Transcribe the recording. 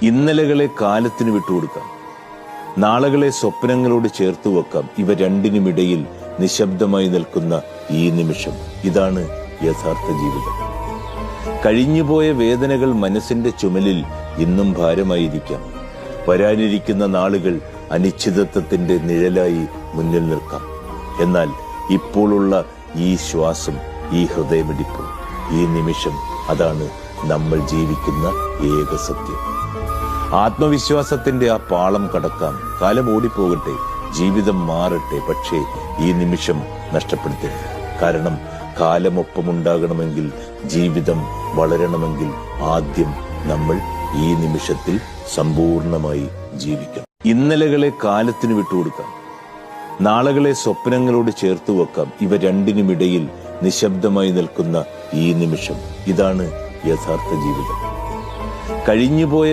ഇന്നലകളെ കാലത്തിന് വിട്ടുകൊടുക്കാം, നാളകളെ സ്വപ്നങ്ങളോട് ചേർത്ത് വെക്കാം. ഇവ രണ്ടിനുമിടയിൽ നിശബ്ദമായി നിൽക്കുന്ന ഈ നിമിഷം, ഇതാണ് യഥാർത്ഥ ജീവിതം. കഴിഞ്ഞുപോയ വേദനകൾ മനസ്സിന്റെ ചുമലിൽ ഇന്നും ഭാരമായിരിക്കാം. വരാനിരിക്കുന്ന നാളുകൾ അനിശ്ചിതത്വത്തിന്റെ നിഴലായി മുന്നിൽ നിൽക്കാം. എന്നാൽ ഇപ്പോഴുള്ള ഈ ശ്വാസം, ഈ ഹൃദയമിടിപ്പ്, ഈ നിമിഷം, അതാണ് നമ്മൾ ജീവിക്കുന്ന ഏക സത്യം. ആത്മവിശ്വാസത്തിന്റെ ആ പാളം കടക്കാം. കാലം ഓടിപ്പോകട്ടെ, ജീവിതം മാറട്ടെ, പക്ഷേ ഈ നിമിഷം നഷ്ടപ്പെടുത്തരുത്. കാരണം കാലമൊപ്പമുണ്ടാകണമെങ്കിൽ, ജീവിതം വളരണമെങ്കിൽ ആദ്യം നമ്മൾ ഈ നിമിഷത്തിൽ സമ്പൂർണമായി ജീവിക്കണം. ഇന്നലകളെ കാലത്തിന് വിട്ടുകൊടുക്കാം, നാളകളെ സ്വപ്നങ്ങളോട് ചേർത്ത് വെക്കാം. ഇവ രണ്ടിനുമിടയിൽ നിശബ്ദമായി നിൽക്കുന്ന ഈ നിമിഷം, ഇതാണ് യഥാർത്ഥ ജീവിതം. കഴിഞ്ഞുപോയ